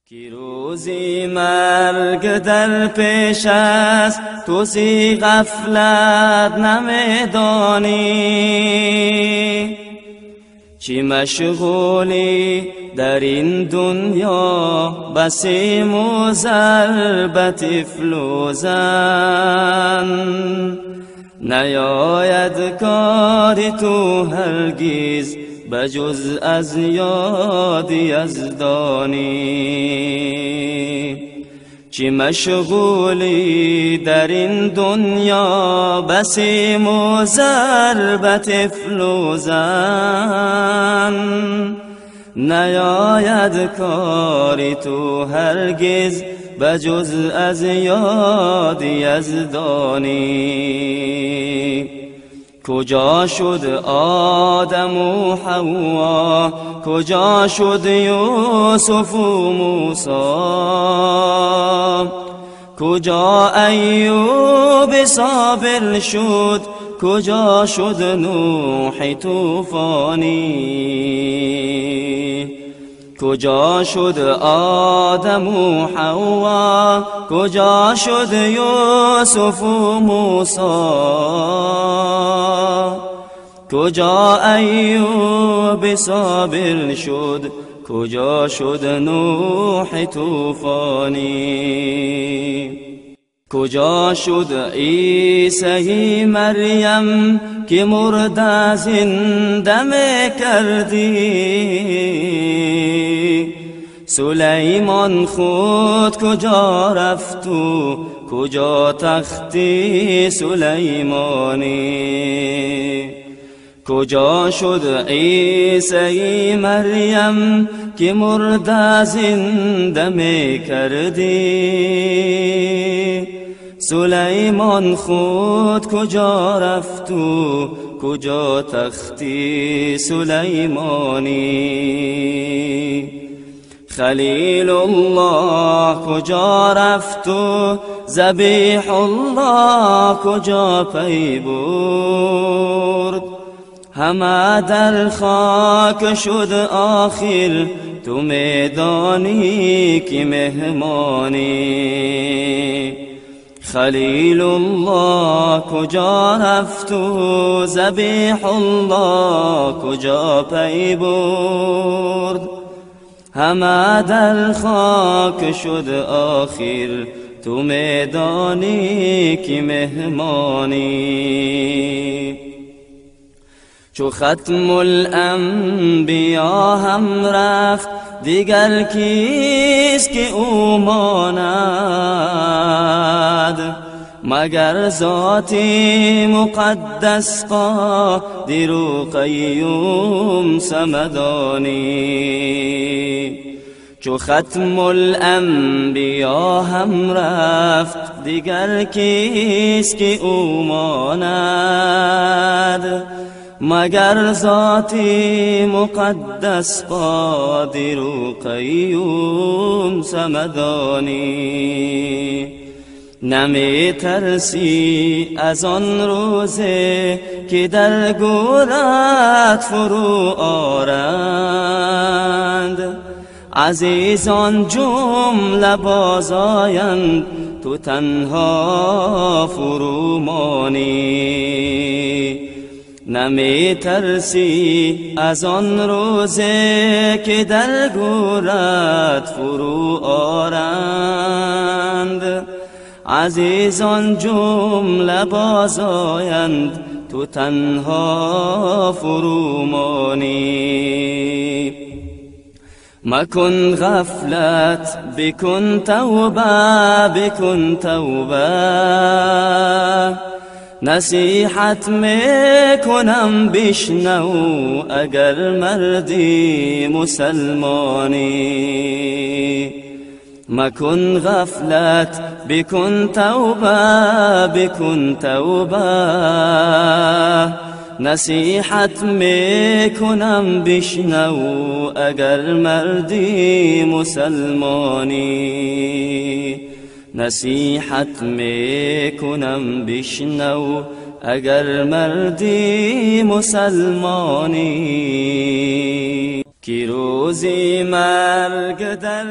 کی روزی مرگ در پیش است تو زی غفلت نمیدانی، چی مشغولی در این دنیا بسی مضربت فلوزن، نیاید کاری تو هرگز بجز از یاد یزدانی، چی مشغولی در این دنیا بسی مضربت فلوزن، نیاید کاری تو هرگز بجز از یاد یزدانی. کجا شد آدم و حوا، کجا شد یوسف و موسی، کجا ایوب صابر شد، کجا شد نوح طوفانی، کجا شد آدم و حوا، کجا شد یوسف و موسی، کجا ایوب صابر شد، کجا شد نوح طوفانی، کجا شد عیسی مریم که مرده زنده می‌کردی، سلیمان خود کجا رفت و کجا تختی سلیمانی، کجا شد عیسی مریم که مرده زنده می‌کردی، سلیمان خود کجا رفت و کجا تختی سلیمانی، خلیل الله کجا رفت و ذبیح الله کجا پی برد، همه در خاک شد آخر تو میدانی که مهمانی، خلیل الله کجا رفت و ذبیح الله کجا پی برد، همه در خاک شد آخر تو میدانی که مهمانی. چو ختم الانبیا هم رفت دیگر کیست که او ماند، مگر ذاتی مقدس قادر و قیوم صمدانی. چو ختم الانبیا هم رفت دیگر کیست که او ماند، مگر ذاتی مقدس قادر و قیوم صمدانی. نمی ترسی از آن روزه که در گورت فرو آرند، عزیزان جمله بازآیند تو تنها فرو مانی. نمی ترسی از آن روزه که در گورت فرو آرند، عزیزان جمله بازآیند تو تنها فرو مانی. مکن غفلت بکن توبه، بکن توبه، نصیحت میکنم بشنو اگر مردی مسلمانی. مکن غفلت بکن توبه، بکن توبه، نصیحت میکنم بشنو اگر مردی مسلمانی. نصیحت میکنم بشنو اگر مردی مسلمانی. کی روزی مرگ در